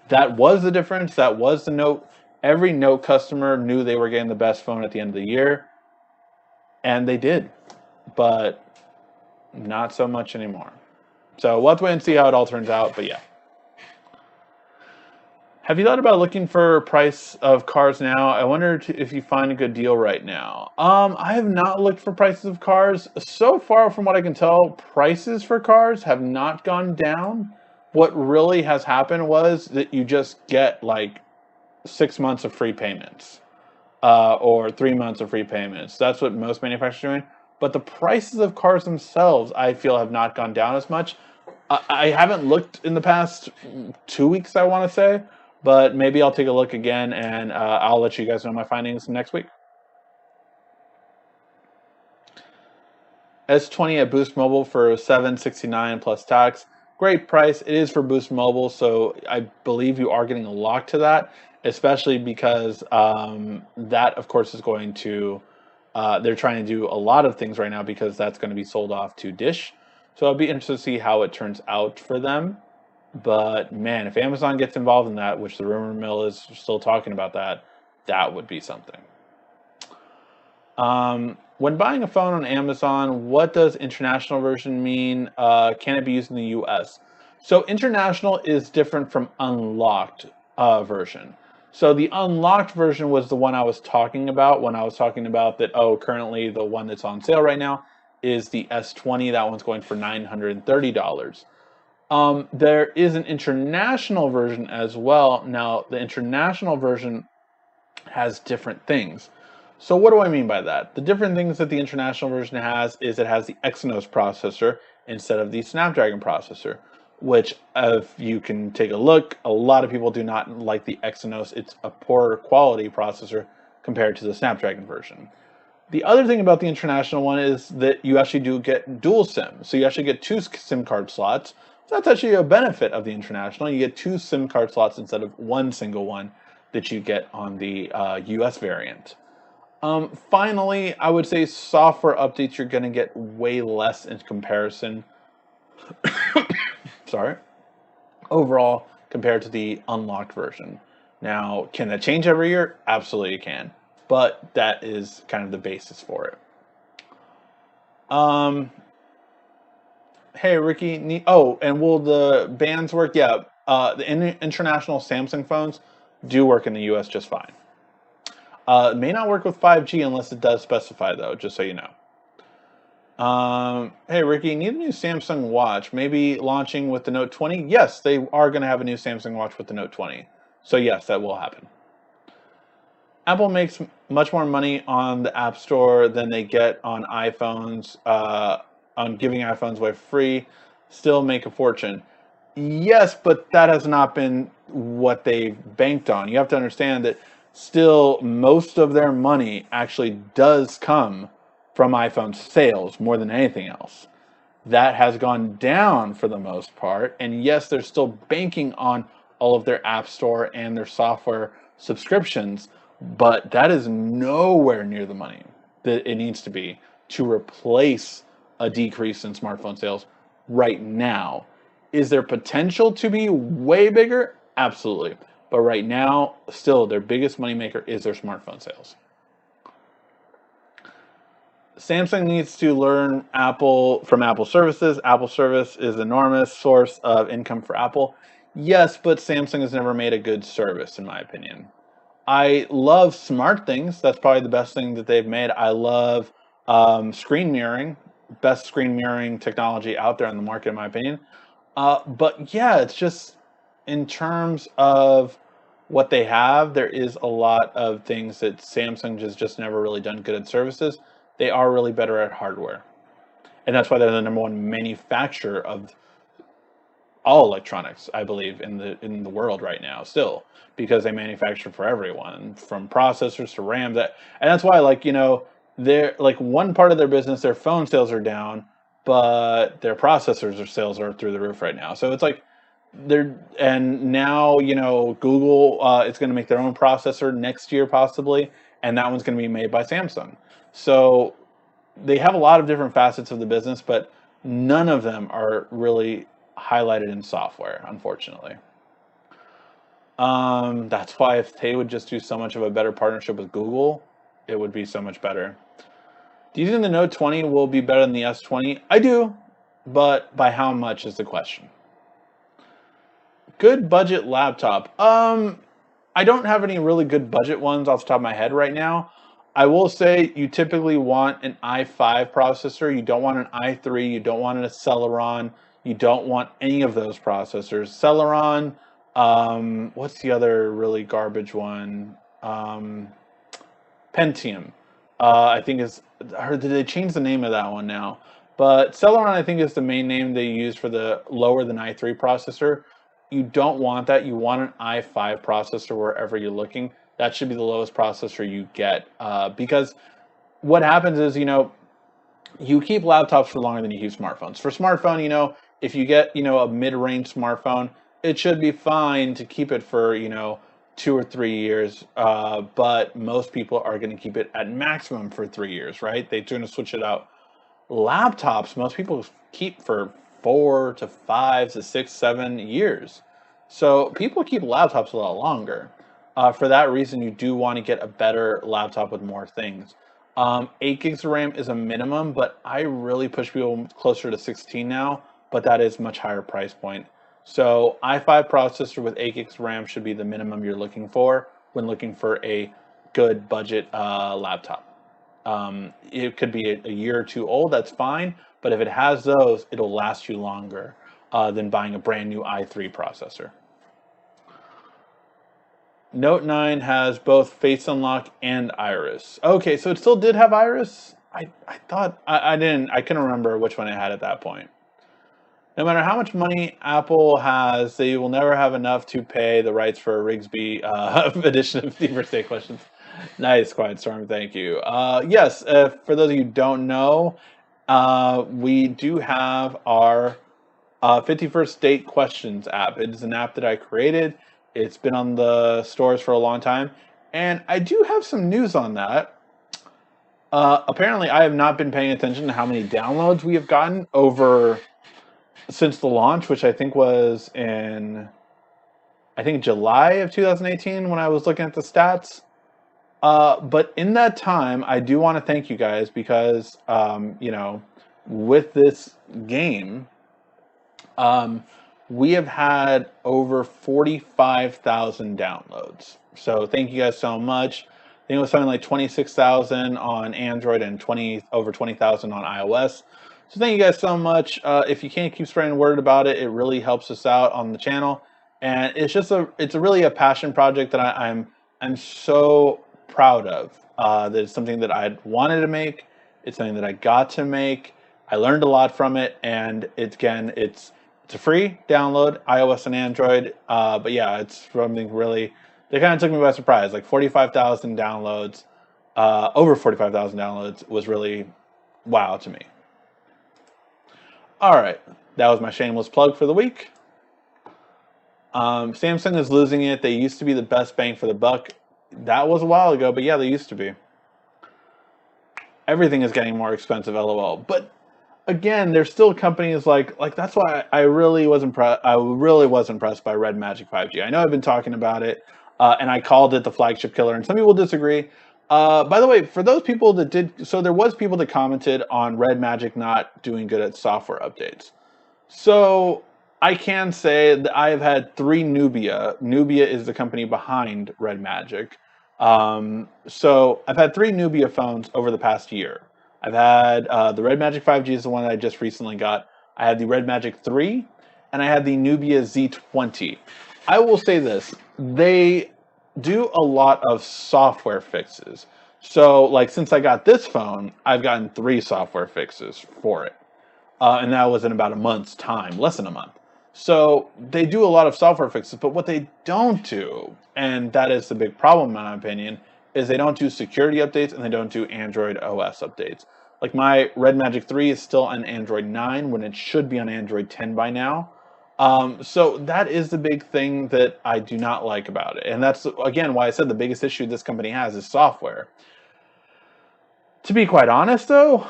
That was the difference. That was the Note. Every Note customer knew they were getting the best phone at the end of the year, and they did, but not so much anymore. So we'll have to wait and see how it all turns out, but yeah. Have you thought about looking for price of cars now? I wonder if you find a good deal right now. I have not looked for prices of cars. So far, from what I can tell, prices for cars have not gone down. What really has happened was that you just get like 6 months of free payments, or 3 months of free payments. That's what most manufacturers are doing. But the prices of cars themselves, I feel, have not gone down as much. I haven't looked in the past 2 weeks, I want to say. But maybe I'll take a look again, and I'll let you guys know my findings next week. S20 at Boost Mobile for $769 plus tax. Great price. It is for Boost Mobile, so I believe you are getting a lock to that, especially because that, of course, is going to. They're trying to do a lot of things right now because that's going to be sold off to Dish. So I'll be interested to see how it turns out for them. But man, if Amazon gets involved in that, which the rumor mill is still talking about that would be something. When buying a phone on Amazon, what does international version mean? Can it be used in the US? So international is different from unlocked version. So the unlocked version was the one I was talking about when I was talking about that, currently the one that's on sale right now is the S20. That one's going for $930. There is an international version as well. Now, the international version has different things. So what do I mean by that? The different things that the international version has is it has the Exynos processor instead of the Snapdragon processor, which if you can take a look, a lot of people do not like the Exynos. It's a poorer quality processor compared to the Snapdragon version. The other thing about the international one is that you actually do get dual SIM. So you actually get 2 SIM card slots. So that's actually a benefit of the international. You get 2 SIM card slots instead of one single one that you get on the US variant. Finally, I would say software updates you're going to get way less in comparison. Sorry. Overall, compared to the unlocked version. Now, can that change every year? Absolutely it can. But that is kind of the basis for it. Hey, Ricky. And will the bans work? Yeah. The international Samsung phones do work in the US just fine. It may not work with 5G unless it does specify, though, just so you know. Hey, Ricky, need a new Samsung watch. Maybe launching with the Note 20? Yes, they are going to have a new Samsung watch with the Note 20. So, yes, that will happen. Apple makes much more money on the App Store than they get on iPhones, on giving iPhones away free. Still make a fortune. Yes, but that has not been what they've banked on. You have to understand that still most of their money actually does come from iPhone sales more than anything else. That has gone down for the most part. And yes, they're still banking on all of their App Store and their software subscriptions, but that is nowhere near the money that it needs to be to replace a decrease in smartphone sales right now. Is there potential to be way bigger? Absolutely. But right now, still, their biggest moneymaker is their smartphone sales. Samsung needs to learn from Apple services. Apple service is an enormous source of income for Apple. Yes, but Samsung has never made a good service, in my opinion. I love smart things. That's probably the best thing that they've made. I love screen mirroring. Best screen mirroring technology out there on the market, in my opinion. But yeah, it's just in terms of what they have, there is a lot of things that Samsung has just never really done good at services. They are really better at hardware. And that's why they're the number one manufacturer of all electronics, I believe, in the world right now, still, because they manufacture for everyone, from processors to RAM. And that's why, they're like one part of their business, their phone sales are down, but their processors or sales are through the roof right now. So it's like and now Google is going to make their own processor next year possibly, and that one's going to be made by Samsung. So they have a lot of different facets of the business, but none of them are really highlighted in software, unfortunately. That's why if they would just do so much of a better partnership with Google, it would be so much better. Do you think the Note 20 will be better than the S20? I do, but by how much is the question. Good budget laptop. I don't have any really good budget ones off the top of my head right now. I will say you typically want an i5 processor. You don't want an i3. You don't want an Celeron. You don't want any of those processors. Celeron. What's the other really garbage one? Pentium. I think is. Or did they change the name of that one now? But Celeron, I think, is the main name they use for the lower than i3 processor. You don't want that. You want an i5 processor wherever you're looking. That should be the lowest processor you get. Because what happens is, you keep laptops for longer than you keep smartphones. For smartphone, if you get, a mid-range smartphone, it should be fine to keep it for, 2 or 3 years. But most people are going to keep it at maximum for 3 years, right? They're going to switch it out. Laptops, most people keep for 4 to 5 to 6, 7 years. So people keep laptops a lot longer. For that reason, you do want to get a better laptop with more things. 8 gigs of RAM is a minimum, but I really push people closer to 16 now, but that is much higher price point. So i5 processor with 8 gigs of RAM should be the minimum you're looking for when looking for a good budget laptop. It could be a year or two old, that's fine, but if it has those, it'll last you longer than buying a brand new i3 processor. Note 9 has both Face Unlock and Iris. Okay, so it still did have Iris? I thought, I couldn't remember which one it had at that point. No matter how much money Apple has, they will never have enough to pay the rights for a Rigsby edition of the birthday questions. Nice, Quiet Storm, thank you. Yes, for those of you who don't know, we do have our 51st Date Questions app. It is an app that I created. It's been on the stores for a long time, and I do have some news on that. Apparently, I have not been paying attention to how many downloads we have gotten since the launch, which I think was in, July of 2018 when I was looking at the stats. But in that time, I do want to thank you guys because, with this game, we have had over 45,000 downloads. So thank you guys so much. I think it was something like 26,000 on Android and over 20,000 on iOS. So thank you guys so much. If you can't keep spreading word about it, it really helps us out on the channel. And it's really a passion project that I'm so proud of. That it's something that I wanted to make. It's something that I got to make. I learned a lot from it, and it's a free download, iOS and Android. But yeah, it's something really, they kind of took me by surprise. Like 45,000 downloads, over 45,000 downloads was really wow to me. All right, that was my shameless plug for the week. Samsung is losing it. They used to be the best bang for the buck. That was a while ago, but yeah, they used to be. Everything is getting more expensive, LOL. But again, there's still companies like that's why I really was impressed. I really was impressed by Red Magic 5G. I know I've been talking about it, and I called it the flagship killer, and some people disagree. By the way, for those people that did, so there was people that commented on Red Magic not doing good at software updates. So I can say that I have had 3 Nubia. Nubia is the company behind Red Magic. So I've had 3 Nubia phones over the past year. I've had the Red Magic 5G is the one that I just recently got. I had the Red Magic 3, and I had the Nubia Z20. I will say this. They do a lot of software fixes. So, like, since I got this phone, I've gotten 3 software fixes for it. And that was in about a month's time, less than a month. So they do a lot of software fixes, but what they don't do, and that is the big problem in my opinion, is they don't do security updates and they don't do Android OS updates. Like my Red Magic 3 is still on Android 9 when it should be on Android 10 by now. So that is the big thing that I do not like about it. And that's, again, why I said the biggest issue this company has is software. To be quite honest, though,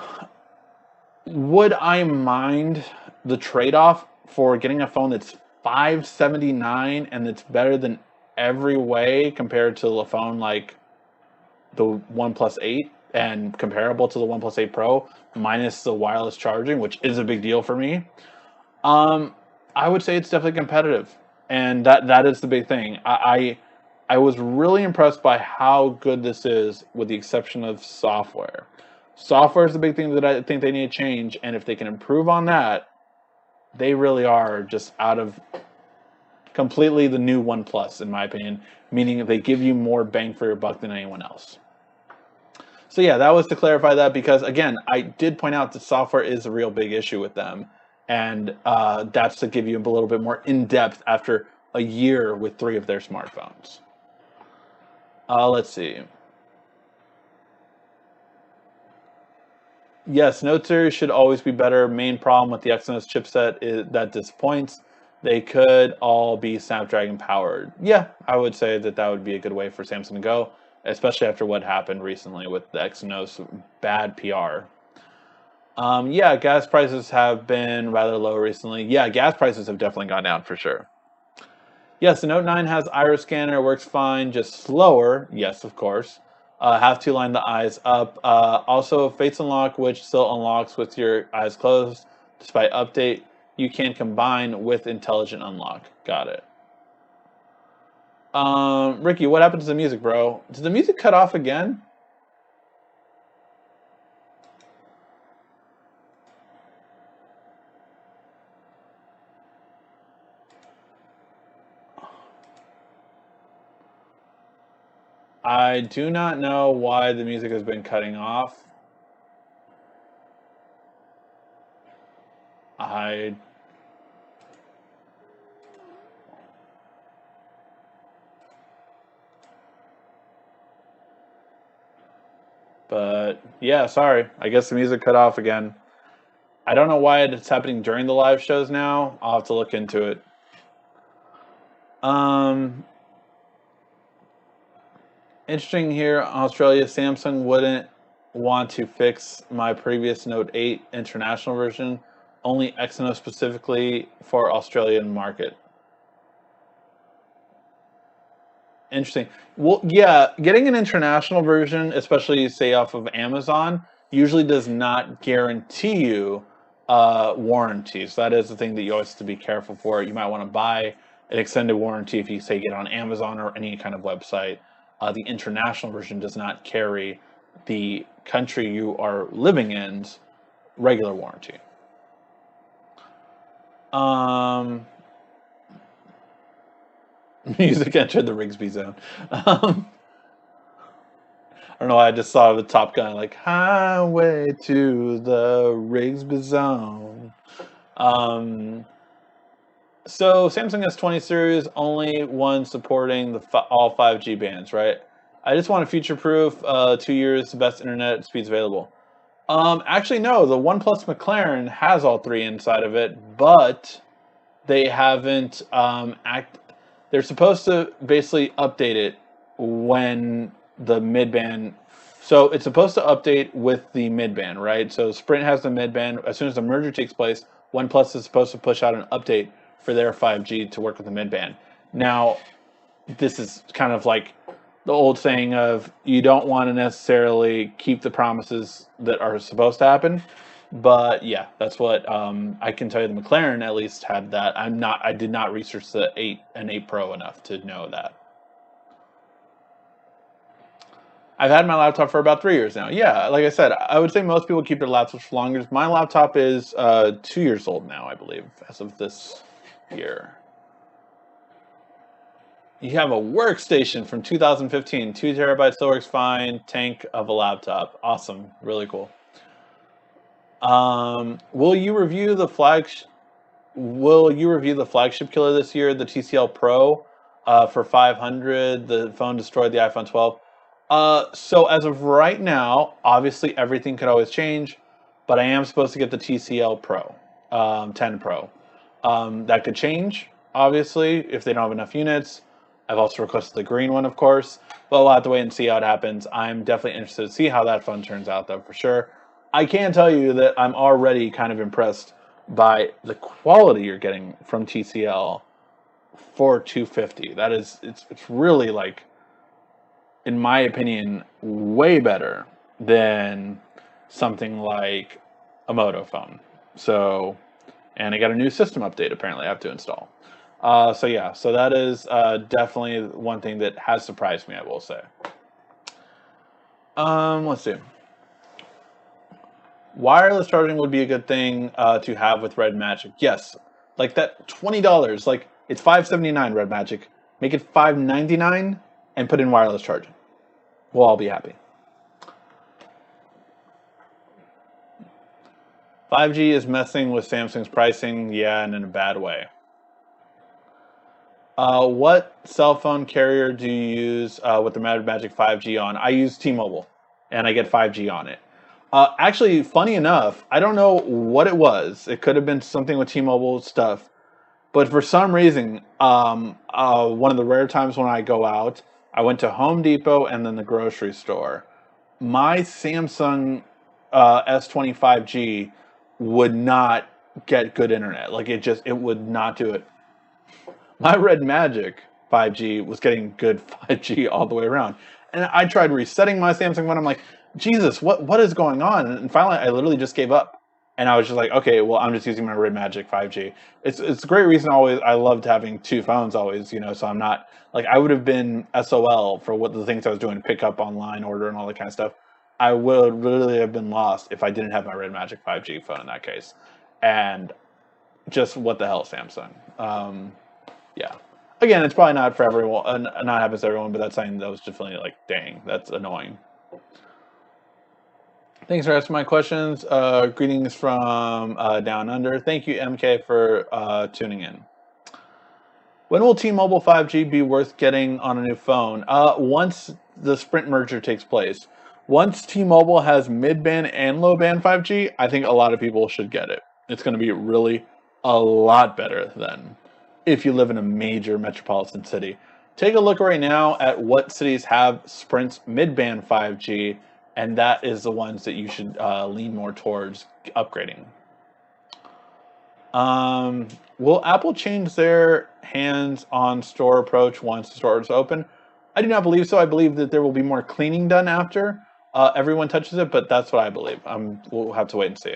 would I mind the trade-off for getting a phone that's 579 and that's better than every way compared to a phone like the OnePlus 8 and comparable to the OnePlus 8 Pro minus the wireless charging, which is a big deal for me? Um, I would say it's definitely competitive, and that is the big thing. I was really impressed by how good this is, with the exception of software. Software is the big thing that I think they need to change, and if they can improve on that, they really are just out of completely the new OnePlus, in my opinion, meaning they give you more bang for your buck than anyone else. So yeah, that was to clarify that, because again, I did point out that software is a real big issue with them, and that's to give you a little bit more in depth after a year with 3 of their smartphones. Let's see. Yes, Note series should always be better. Main problem with the Exynos chipset is that disappoints. They could all be Snapdragon powered. Yeah, I would say that that would be a good way for Samsung to go, especially after what happened recently with the Exynos bad PR. Yeah, gas prices have been rather low recently. Yeah, gas prices have definitely gone down for sure. Yes, the Note 9 has iris scanner, works fine, just slower. Yes, of course. Have to line the eyes up. Also, Face Unlock, which still unlocks with your eyes closed. Despite update, you can combine with Intelligent Unlock. Got it. Ricky, what happened to the music, bro? Did the music cut off again? I do not know why the music has been cutting off. I But yeah, sorry. I guess the music cut off again. I don't know why it's happening during the live shows now. I'll have to look into it. Um, Interesting here, Australia. Samsung wouldn't want to fix my previous Note 8 international version, only Exynos specifically for Australian market. Interesting. Well, yeah, getting an international version, especially say off of Amazon, usually does not guarantee you warranties. That is the thing that you always have to be careful for. You might want to buy an extended warranty if you say get it on Amazon or any kind of website. The international version does not carry the country you are living in's regular warranty. Um, Music entered the Rigsby zone. I don't know why I just saw the Top Gun, like, highway to the Rigsby zone. Um, so Samsung S20 series, only one supporting all 5G bands, right? I just want a future-proof, 2 years, the best internet speeds available. Actually, no, the OnePlus McLaren has all 3 inside of it, but they haven't they're supposed to basically update it when the mid-band. So it's supposed to update with the mid-band, right? So Sprint has the mid-band. As soon as the merger takes place, OnePlus is supposed to push out an update for their 5G to work with the mid-band. Now, this is kind of like the old saying of you don't want to necessarily keep the promises that are supposed to happen. But yeah, that's what I can tell you. The McLaren at least had that. I did not research the 8 and 8 Pro enough to know that. I've had my laptop for about 3 years now. Yeah, like I said, I would say most people keep their laptops for longer. My laptop is 2 years old now, I believe, as of this year. You have a workstation from 2015, 2 terabytes, still works fine. Tank of a laptop, awesome, really cool. Will you review the flagship? Will you review the flagship killer this year, the TCL Pro, for 500? The phone destroyed the iPhone 12. So as of right now, obviously everything could always change, but I am supposed to get the TCL Pro, 10 Pro. That could change, obviously, if they don't have enough units. I've also requested the green one, of course, but we'll have to wait and see how it happens. I'm definitely interested to see how that phone turns out, though, for sure. I can tell you that I'm already kind of impressed by the quality you're getting from TCL for 250. That is, it's really like, in my opinion, way better than something like a Moto phone. So, and I got a new system update apparently I have to install. So yeah, so that is definitely one thing that has surprised me, I will say. Let's see. Wireless charging would be a good thing to have with Red Magic. Yes, like that $20. Like it's $579 Red Magic. Make it $599 and put in wireless charging. We'll all be happy. 5G is messing with Samsung's pricing, yeah, and in a bad way. What cell phone carrier do you use with the Red Magic 5G on? I use T-Mobile, and I get 5G on it. Actually, funny enough, I don't know what it was. It could have been something with T-Mobile stuff, but for some reason, one of the rare times when I go out, I went to Home Depot and then the grocery store. My Samsung S20 5G would not get good internet. Like it would not do it. My Red Magic 5G was getting good 5G all the way around. And I tried resetting my Samsung phone. I'm like, Jesus, what is going on? And finally, I literally just gave up. And I was just like, okay, well, I'm just using my Red Magic 5G. It's a great reason always. I loved having two phones always, so I'm not, like, I would have been SOL for what the things I was doing, pick up online, order, and all that kind of stuff. I would literally have been lost if I didn't have my Red Magic 5G phone in that case. And just what the hell, Samsung? Yeah. Again, it's probably not for everyone, not happens to everyone, but that's something that was definitely like, dang, that's annoying. Thanks for asking my questions. Greetings from Down Under. Thank you, MK, for tuning in. When will T-Mobile 5G be worth getting on a new phone? Once the Sprint merger takes place. Once T-Mobile has mid-band and low-band 5G, I think a lot of people should get it. It's going to be really a lot better then if you live in a major metropolitan city. Take a look right now at what cities have Sprint's mid-band 5G, and that is the ones that you should lean more towards upgrading. Will Apple change their hands-on store approach once the store is open? I do not believe so. I believe that there will be more cleaning done after everyone touches it, but that's what I believe. We'll have to wait and see.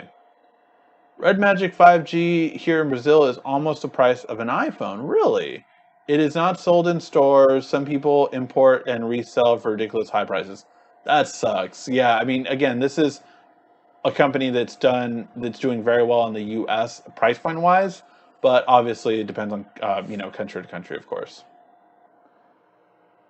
Red Magic 5G here in Brazil is almost the price of an iPhone. Really? It is not sold in stores. Some people import and resell for ridiculous high prices. That sucks. Yeah, I mean, again, this is a company that's doing very well in the U.S. price point wise, but obviously it depends on country to country, of course.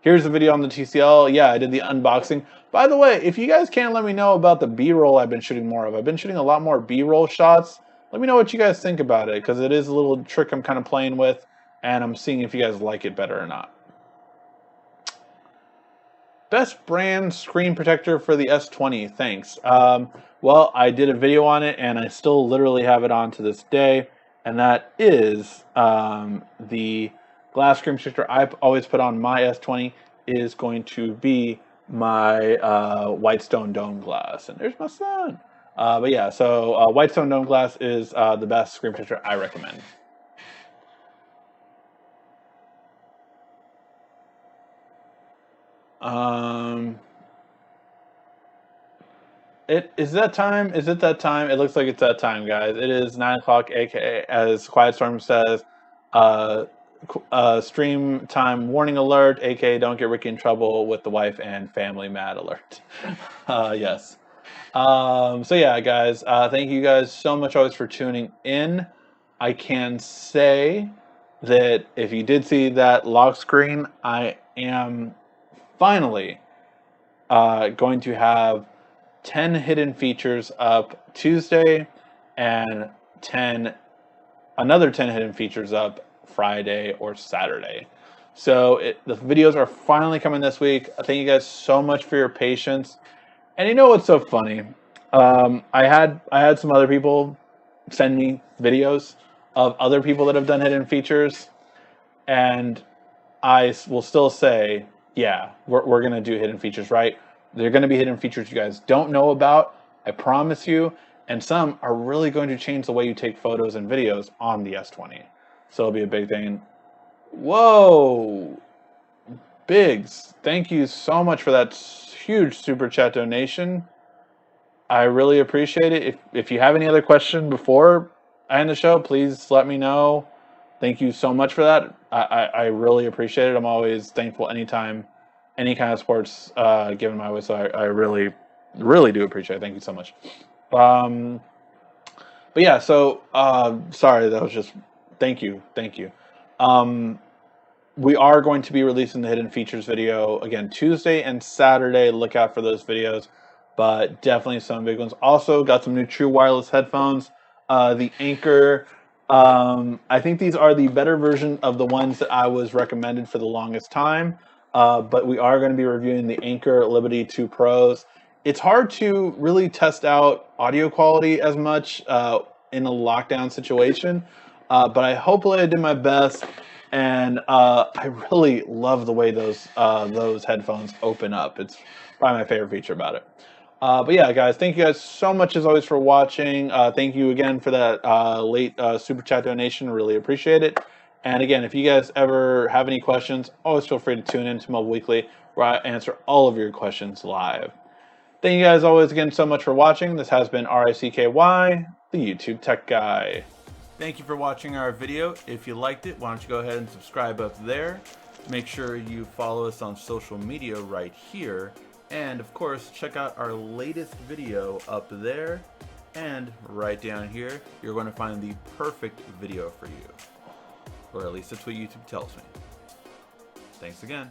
Here's the video on the TCL. Yeah, I did the unboxing. By the way, if you guys can let me know about the B-roll I've been shooting more of. I've been shooting a lot more B-roll shots. Let me know what you guys think about it, because it is a little trick I'm kind of playing with, and I'm seeing if you guys like it better or not. Best brand screen protector for the S20, thanks. Well, I did a video on it, and I still literally have it on to this day, and that is the glass screen protector I always put on my S20 is going to be my Whitestone Dome glass. And there's my son. But yeah, so Whitestone Dome glass is the best screen protector I recommend. Is that time? Is it that time? It looks like it's that time, guys. It is 9 o'clock, aka as Quiet Storm says, stream time warning alert, aka don't get Ricky in trouble with the wife and family mad alert. Yes. So yeah, guys, thank you guys so much always for tuning in. I can say that if you did see that lock screen, I am finally going to have 10 hidden features up Tuesday and another 10 hidden features up Friday or Saturday. So the videos are finally coming this week. Thank you guys so much for your patience. And you know what's so funny? I had some other people send me videos of other people that have done hidden features, and I will still say, yeah, we're going to do hidden features, right? They're going to be hidden features you guys don't know about, I promise you, and some are really going to change the way you take photos and videos on the S20. So it'll be a big thing. Whoa! Biggs, thank you so much for that huge super chat donation. I really appreciate it. If you have any other question before I end the show, please let me know. Thank you so much for that. I really appreciate it. I'm always thankful anytime any kind of sports given my way. So I really, really do appreciate it. Thank you so much. But yeah, so sorry, that was just thank you. We are going to be releasing the hidden features video again Tuesday and Saturday. Look out for those videos, but definitely some big ones. Also got some new true wireless headphones. The Anchor. I think these are the better version of the ones that I was recommended for the longest time. But we are going to be reviewing the Anchor Liberty 2 Pros. It's hard to really test out audio quality as much in a lockdown situation, but hopefully I did my best. And I really love the way those headphones open up. It's probably my favorite feature about it. But yeah, guys, thank you guys so much as always for watching. Thank you again for that late super chat donation. Really appreciate it. And again, if you guys ever have any questions, always feel free to tune in to Mobile Weekly, where I answer all of your questions live. Thank you guys always again so much for watching. This has been RICKY, the YouTube Tech Guy. Thank you for watching our video. If you liked it, why don't you go ahead and subscribe up there. Make sure you follow us on social media right here. And of course, check out our latest video up there. And right down here, you're going to find the perfect video for you. Or at least that's what YouTube tells me. Thanks again.